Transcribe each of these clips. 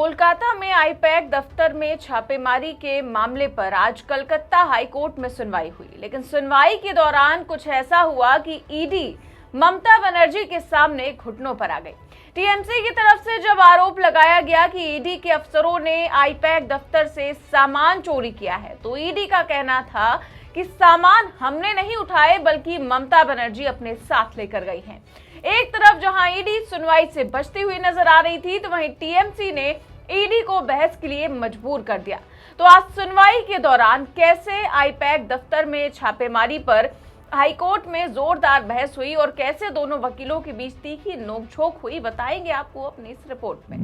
कोलकाता में आईपैक दफ्तर में छापेमारी के मामले पर आज कलकत्ता हाईकोर्ट में सुनवाई हुई, लेकिन सुनवाई के दौरान कुछ ऐसा हुआ कि ईडी ममता बनर्जी के सामने घुटनों पर आ गई। टीएमसी की तरफ से जब आरोप लगाया गया कि ईडी के अफसरों ने आईपैक दफ्तर से सामान चोरी किया है, तो ईडी का कहना था कि सामान हमने नहीं उठाए बल्कि ममता बनर्जी अपने साथ लेकर गई हैं। एक तरफ जहां ईडी सुनवाई से बचती हुई नजर आ रही थी, तो वहीं टीएमसी ने ईडी को बहस के लिए मजबूर कर दिया। तो आज सुनवाई के दौरान कैसे आईपैक दफ्तर में छापेमारी पर हाईकोर्ट में जोरदार बहस हुई और कैसे दोनों वकीलों के बीच तीखी नोकझोंक हुई, बताएंगे आपको अपनी इस रिपोर्ट में।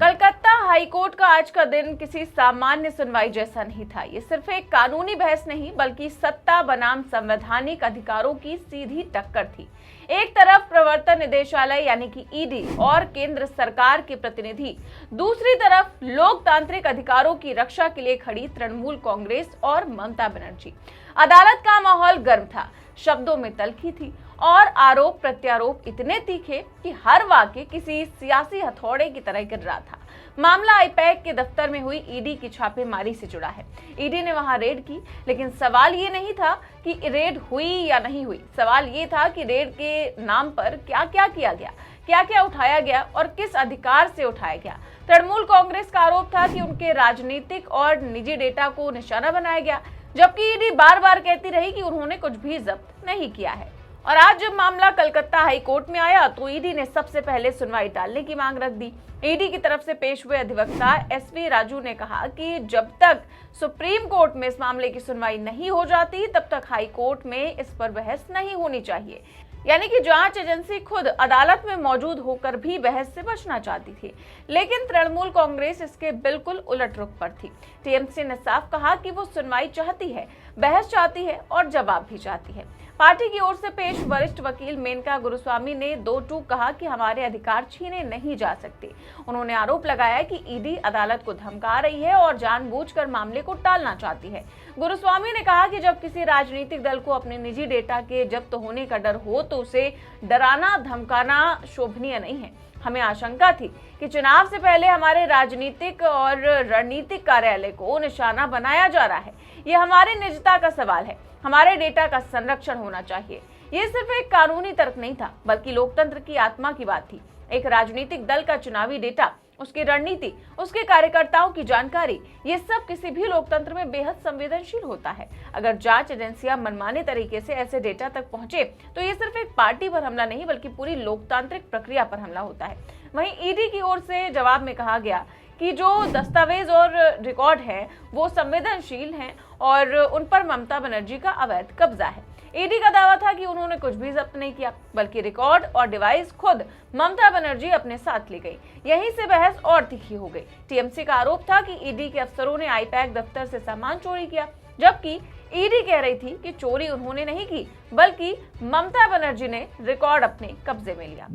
कलकत्ता हाईकोर्ट का आज का दिन किसी सामान्य सुनवाई जैसा नहीं था। ये सिर्फ एक कानूनी बहस नहीं बल्कि सत्ता बनाम संवैधानिक अधिकारों की सीधी टक्कर थी। एक तरफ प्रवर्तन निदेशालय यानी कि ईडी और केंद्र सरकार के प्रतिनिधि, दूसरी तरफ लोकतांत्रिक अधिकारों की रक्षा के लिए खड़ी तृणमूल कांग्रेस और ममता बनर्जी। अदालत का माहौल गर्म था, शब्दों में तल्खी थी और आरोप प्रत्यारोप इतने तीखे कि हर वाक्य किसी सियासी हथौड़े की तरह गिर रहा था। मामला आईपैक के दफ्तर में हुई ईडी की छापेमारी से जुड़ा है। ईडी ने वहां रेड की, लेकिन सवाल ये नहीं था कि रेड हुई या नहीं हुई। सवाल ये था कि रेड के नाम पर क्या क्या किया गया, क्या क्या उठाया गया और किस अधिकार से उठाया गया। तृणमूल कांग्रेस का आरोप था कि उनके राजनीतिक और निजी डेटा को निशाना बनाया गया, जबकि ईडी बार बार कहती रही कि उन्होंने कुछ भी जब्त नहीं किया है। और आज जब मामला कलकत्ता हाईकोर्ट में आया तो ईडी ने सबसे पहले सुनवाई टालने की मांग रख दी। ईडी की तरफ से पेश हुए अधिवक्ता एसवी राजू ने कहा कि जब तक सुप्रीम कोर्ट में इस मामले की सुनवाई नहीं हो जाती तब तक हाई कोर्ट में इस पर बहस नहीं होनी चाहिए। यानी कि जांच एजेंसी खुद अदालत में मौजूद होकर भी बहस से बचना चाहती थी, लेकिन तृणमूल कांग्रेस इसके बिल्कुल उलट रुख पर थी। टीएमसी ने साफ कहा कि वो सुनवाई चाहती है, बहस चाहती है और जवाब भी चाहती है। पार्टी की ओर से पेश वरिष्ठ वकील मेनका गुरुस्वामी ने दो टूक कहा कि हमारे अधिकार छीने नहीं जा सकते। उन्होंने आरोप लगाया कि ईडी अदालत को धमका रही है और जानबूझकर मामले को टालना चाहती है। गुरुस्वामी ने कहा कि जब किसी राजनीतिक दल को अपने निजी डेटा के जब्त होने का डर हो तो उसे डराना धमकाना शोभनीय नहीं है। हमें आशंका थी कि चुनाव से पहले हमारे राजनीतिक और रणनीतिक कार्यालय को निशाना बनाया जा रहा है। ये हमारे निजता का सवाल है, हमारे डेटा का संरक्षण होना चाहिए। ये सिर्फ एक कानूनी तर्क नहीं था बल्कि लोकतंत्र की आत्मा की बात थी। एक राजनीतिक दल का चुनावी डेटा, उसकी रणनीति, उसके कार्यकर्ताओं की जानकारी, ये सब किसी भी लोकतंत्र में बेहद संवेदनशील होता है। अगर जांच एजेंसियां मनमाने तरीके से ऐसे डेटा तक पहुंचे तो ये सिर्फ एक पार्टी पर हमला नहीं बल्कि पूरी लोकतांत्रिक प्रक्रिया पर हमला होता है। वहीं ईडी की ओर से जवाब में कहा गया कि जो दस्तावेज और रिकॉर्ड है वो संवेदनशील हैं और उन पर ममता बनर्जी का अवैध कब्जा है। ईडी का दावा था कि उन्होंने कुछ भी जब्त नहीं किया बल्कि रिकॉर्ड और डिवाइस खुद ममता बनर्जी अपने साथ ले गई। यहीं से बहस और तीखी हो गई। टीएमसी का आरोप था कि ईडी के अफसरों ने आईपैक दफ्तर से सामान चोरी किया, जबकि ईडी कह रही थी कि चोरी उन्होंने नहीं की बल्कि ममता बनर्जी ने रिकॉर्ड अपने कब्जे में लिया।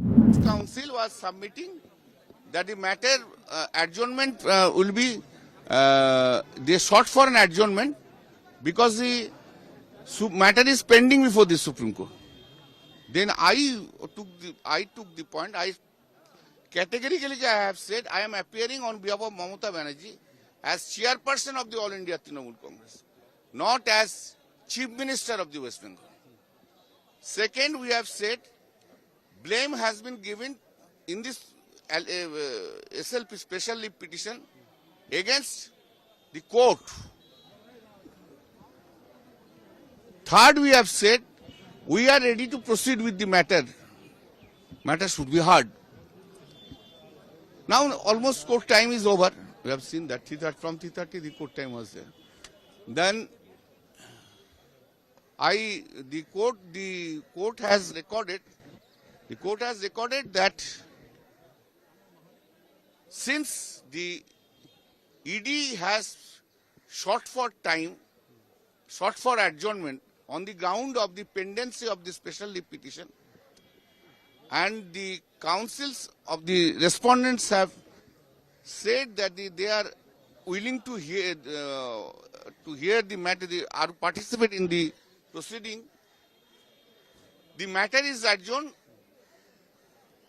Council was submitting that the matter adjournment will be they sought for an adjournment because the matter is pending before the Supreme Court. Then I took the point. I categorically I have said I am appearing on behalf of Mamata Banerjee as chairperson of the All India Trinamool Congress, not as Chief Minister of the West Bengal. Second, we have said blame has been given in this SLP special leave petition against the court. Third, we have said we are ready to proceed with the matter. Matter should be heard. Now almost court time is over. We have seen that from 3:30 the court time was there. Then the court has recorded that since the ED has sought for adjournment on the ground of the pendency of the special leave petition, and the councils of the respondents have said that they are willing to hear the matter, or participate in the proceeding, the matter is adjourned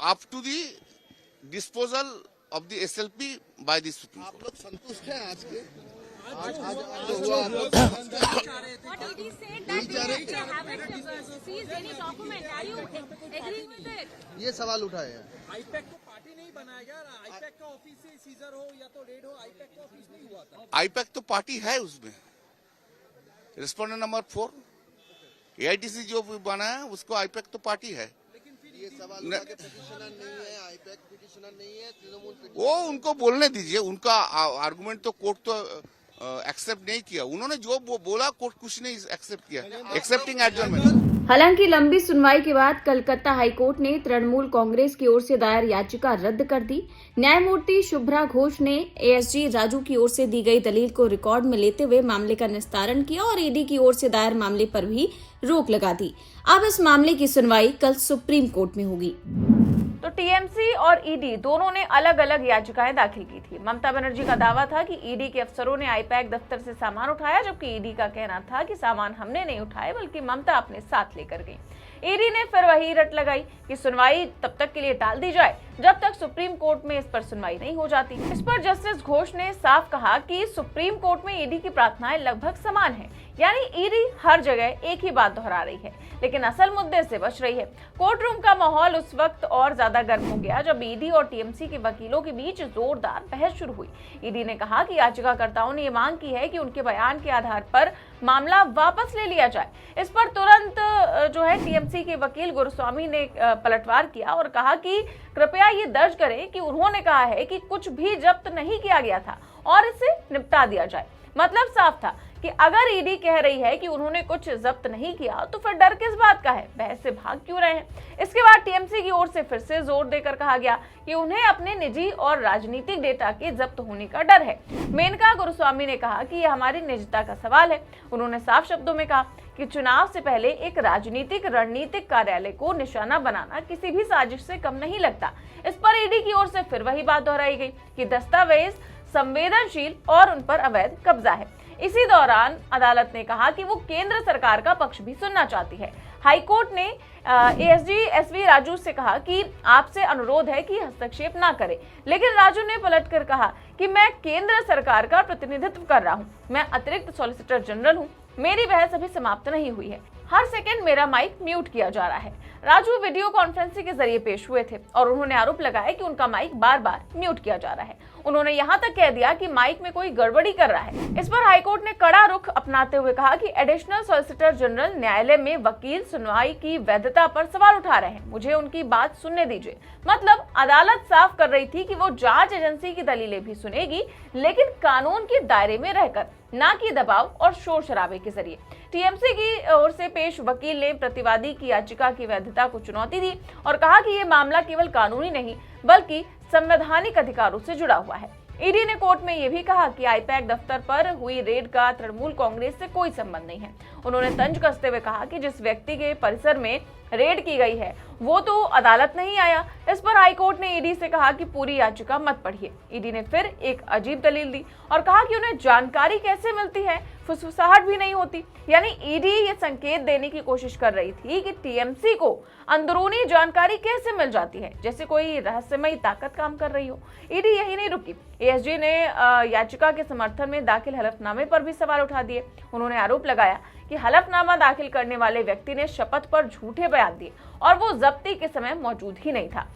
up to the disposal of the SLP by the Supreme Court. आप लोग संतुष्ट हैं आज के What did he say that they haven't seized any document? Are you agreeing with it? ये सवाल उठाए हैं। आईपैक को पार्टी नहीं बनाया गया। आईपैक का ऑफिस से सीजर हो या तो रेड हो, आईपैक का ऑफिस नहीं हुआ था। आईपैक तो पार्टी है उसमें। रिस्पोंडेंट नंबर 4 AITC जो बनाया उसको आईपैक तो पार्टी है। ये सवाल उठा के पिटिशनर नहीं है, आईपैक पिटिशनर नहीं है, तृणमूल पिटिशनर। वो उनको बोलने दीजिए, उनका आर्गुमेंट तो कोर्ट तो एक्सेप्ट नहीं किया। उन्होंने जो बोला कोर्ट कुछ नहीं एक्सेप्ट किया, एक्सेप्टिंग एडजर्नमेंट। हालांकि लंबी सुनवाई के बाद कलकत्ता हाईकोर्ट ने तृणमूल कांग्रेस की ओर से दायर याचिका रद्द कर दी। न्यायमूर्ति शुभ्रा घोष ने ASG राजू की ओर से दी गई दलील को रिकॉर्ड में लेते हुए मामले का निस्तारण किया और ED की ओर से दायर मामले पर भी रोक लगा दी। अब इस मामले की सुनवाई कल सुप्रीम कोर्ट में होगी। तो TMC और ED दोनों ने अलग अलग याचिकाएं दाखिल की थी। ममता बनर्जी का दावा था कि ED के अफसरों ने आईपैक दफ्तर से सामान उठाया, जबकि ED का कहना था कि सामान हमने नहीं उठाए बल्कि ममता अपने साथ लेकर गई। ED ने फिर वही रट लगाई कि सुनवाई तब तक के लिए टाल दी जाए जब तक सुप्रीम कोर्ट में इस पर सुनवाई नहीं हो जाती। इस पर जस्टिस घोष ने साफ कहा कि सुप्रीम कोर्ट में ED की प्रार्थनाएं लगभग समान हैं, यानी ED हर जगह एक ही बात दोहरा रही है लेकिन असल मुद्दे से बच रही है। कोर्ट रूम का माहौल उस वक्त और ज्यादा गर्म हो गया जब ED और TMC के वकीलों के बीच जोरदार बहस शुरू हुई। ED ने कहा कि याचिकाकर्ताओं ने ये मांग की है कि उनके बयान के आधार पर मामला वापस ले लिया जाए। इस पर तुरंत जो है TMC के वकील गुरुस्वामी ने पलटवार किया और कहा कि कृपया ये दर्ज करें कि उन्होंने कहा है कि कुछ भी जब्त नहीं किया गया था और इसे निपटा दिया जाए। मतलब साफ था कि अगर ED कह रही है कि उन्होंने कुछ जब्त नहीं किया तो फिर डर किस बात का है, बहस से भाग क्यों रहे हैं। इसके बाद TMC की ओर से फिर से जोर देकर कहा गया कि उन्हें अपने निजी और राजनीतिक डेटा के जब्त होने का डर है। मेनका गुरुस्वामी ने कहा कि यह हमारी निजता का सवाल है। उन्होंने साफ शब्दों में कहा कि चुनाव से पहले एक राजनीतिक रणनीतिक कार्यालय को निशाना बनाना किसी भी साजिश से कम नहीं लगता। इस पर ED की ओर से फिर वही बात दोहराई गई कि दस्तावेज संवेदनशील और उन पर अवैध कब्जा है। इसी दौरान अदालत ने कहा कि वो केंद्र सरकार का पक्ष भी सुनना चाहती है। हाईकोर्ट ने ASG SV राजू से कहा कि आपसे अनुरोध है कि हस्तक्षेप ना करें, लेकिन राजू ने पलटकर कहा कि मैं केंद्र सरकार का प्रतिनिधित्व कर रहा हूं, मैं अतिरिक्त सॉलिसिटर जनरल हूं, मेरी बहस अभी समाप्त नहीं हुई है, हर सेकंड मेरा माइक म्यूट किया जा रहा है। राजू वीडियो कॉन्फ्रेंसिंग के जरिए पेश हुए थे और उन्होंने आरोप लगाया कि उनका माइक बार बार म्यूट किया जा रहा है। उन्होंने यहां तक कह दिया कि माइक में कोई गड़बड़ी कर रहा है। इस पर हाईकोर्ट ने कड़ा रुख अपनाते हुए कहा कि एडिशनल सॉलिसिटर जनरल न्यायालय में वकील सुनवाई की वैधता पर सवाल उठा रहे हैं, मुझे उनकी बात सुनने दीजिए। मतलब अदालत साफ कर रही थी कि वो जांच एजेंसी की दलीलें भी सुनेगी, लेकिन कानून के दायरे में रहकर, ना कि दबाव और शोर शराबे के जरिए। TMC की ओर से पेश वकील ने प्रतिवादी की याचिका की वैधता को चुनौती दी और कहा कि ये मामला केवल कानूनी नहीं बल्कि संवैधानिक अधिकारों से जुड़ा हुआ है। ED ने कोर्ट में यह भी कहा कि आईपैक दफ्तर पर हुई रेड का तृणमूल कांग्रेस से कोई संबंध नहीं है। उन्होंने तंज कसते हुए कहा कि जिस व्यक्ति के परिसर में रेड की गई है वो तो अदालत नहीं आया। इस पर हाईकोर्ट ने ED से कहा कि पूरी याचिका मत पढ़िए। ED ने फिर एक अजीब दलील दी और कहा कि उन्हें जानकारी कैसे मिलती है, फुसफुसाहट भी नहीं होती। यानी ED ये संकेत देने की कोशिश कर रही थी कि TMC को अंदरूनी जानकारी कैसे मिल जाती है, जैसे कोई रहस्यमयी ताकत काम कर रही हो। ED यही नहीं रुकी, ASG ने याचिका के समर्थन में दाखिल हलफनामे पर भी सवाल उठा दिए। उन्होंने आरोप लगाया कि हलफनामा दाखिल करने वाले व्यक्ति ने शपथ पर झूठे बयान दिए और वो जब्ती के समय मौजूद ही नहीं था।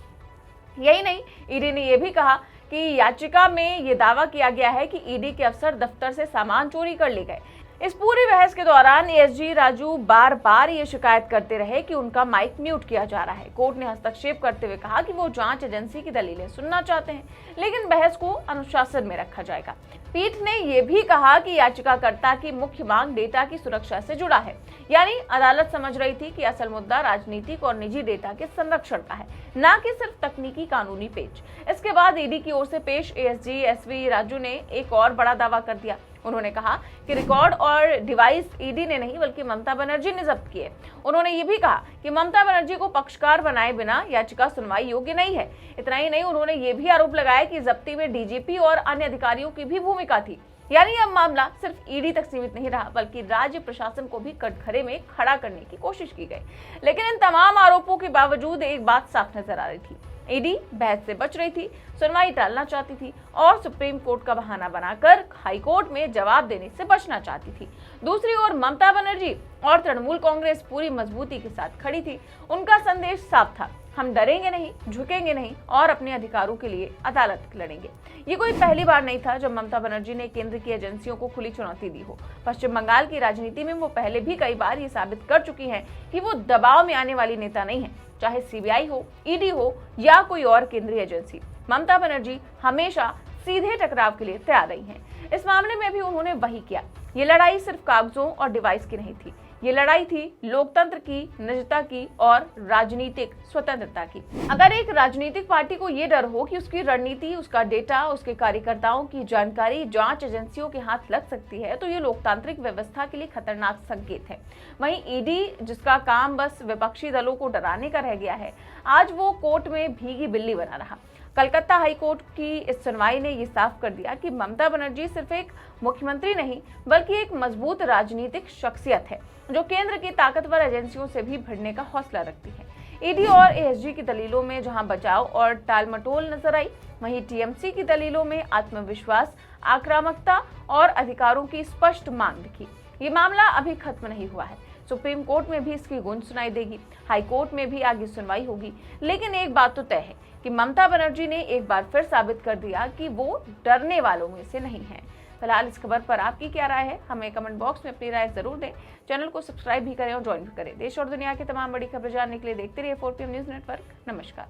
यही नहीं, ED ने यह भी कहा कि याचिका में ये दावा किया गया है कि ED के अफसर दफ्तर से सामान चोरी कर ले गए। इस पूरी बहस के दौरान ASG राजू बार बार ये शिकायत करते रहे कि उनका माइक म्यूट किया जा रहा है। कोर्ट ने हस्तक्षेप करते हुए कहा कि वो जांच एजेंसी की दलीलें सुनना चाहते हैं, लेकिन बहस को अनुशासन में रखा जाएगा। पीठ ने यह भी कहा कि याचिकाकर्ता की मुख्य मांग डेटा की सुरक्षा से जुड़ा है, यानी अदालत समझ रही थी कि असल मुद्दा राजनीतिक और निजी डेटा के संरक्षण का है, न कि सिर्फ तकनीकी कानूनी पेच। इसके बाद ED की ओर से पेश ASG SV राजू ने एक और बड़ा दावा कर दिया। उन्होंने कहा कि रिकॉर्ड और डिवाइस ED ने नहीं बल्कि ममता बनर्जी ने जब्त किए। उन्होंने ये भी कहा कि ममता बनर्जी को पक्षकार बनाए बिना याचिका सुनवाई योग्य नहीं है। इतना ही नहीं, उन्होंने ये भी आरोप लगाया कि जब्ती में DGP और अन्य अधिकारियों की भी भूमिका थी। यानी अब मामला सिर्फ ED तक सीमित नहीं रहा बल्कि राज्य प्रशासन को भी कटघरे में खड़ा करने की कोशिश की गई। लेकिन इन तमाम आरोपों के बावजूद एक बात साफ नजर आ रही थी ईडी बहस से बच रही थी, सुनवाई टालना चाहती थी और सुप्रीम कोर्ट का बहाना बनाकर हाई कोर्ट में जवाब देने से बचना चाहती थी। दूसरी ओर ममता बनर्जी और तृणमूल कांग्रेस पूरी मजबूती के साथ खड़ी थी। उनका संदेश साफ था, हम डरेंगे नहीं, झुकेंगे नहीं और अपने अधिकारों के लिए अदालत लड़ेंगे। ये कोई पहली बार नहीं था जब ममता बनर्जी ने केंद्र की एजेंसियों को खुली चुनौती दी हो। पश्चिम बंगाल की राजनीति में वो पहले भी कई बार ये साबित कर चुकी हैं कि वो दबाव में आने वाली नेता नहीं है, चाहे सीबीआई हो, ईडी हो या कोई और केंद्रीय एजेंसी। ममता बनर्जी हमेशा सीधे टकराव के लिए तैयार रही हैं। इस मामले में भी उन्होंने वही किया। ये लड़ाई सिर्फ कागजों और डिवाइस की नहीं थी, ये लड़ाई थी लोकतंत्र की, निजता की और राजनीतिक स्वतंत्रता की। अगर एक राजनीतिक पार्टी को ये डर हो कि उसकी रणनीति, उसका डेटा, उसके कार्यकर्ताओं की जानकारी जांच एजेंसियों के हाथ लग सकती है, तो ये लोकतांत्रिक व्यवस्था के लिए खतरनाक संकेत है। वहीं ईडी, जिसका काम बस विपक्षी दलों को डराने का रह गया है, आज वो कोर्ट में भीगी बिल्ली बना रहा। कलकत्ता हाई कोर्ट की इस सुनवाई ने ये साफ कर दिया कि ममता बनर्जी सिर्फ एक मुख्यमंत्री नहीं, बल्कि एक मजबूत राजनीतिक शख्सियत है जो केंद्र की ताकतवर एजेंसियों से भी भिड़ने का हौसला रखती है। ईडी और एएसजी की दलीलों में जहां बचाव और टालमटोल नजर आई, वहीं टीएमसी की दलीलों में आत्मविश्वास, आक्रामकता और अधिकारों की स्पष्ट मांग दिखी। ये मामला अभी खत्म नहीं हुआ है। सुप्रीम कोर्ट में भी इसकी गूंज सुनाई देगी, हाई कोर्ट में भी आगे सुनवाई होगी। लेकिन एक बात तो तय है कि ममता बनर्जी ने एक बार फिर साबित कर दिया कि वो डरने वालों में से नहीं है। फिलहाल इस खबर पर आपकी क्या राय है, हमें कमेंट बॉक्स में अपनी राय जरूर दें। चैनल को सब्सक्राइब भी करें और ज्वाइन भी करें। देश और दुनिया की तमाम बड़ी खबरें जानने के लिए देखते रहिए 4PM न्यूज नेटवर्क। नमस्कार।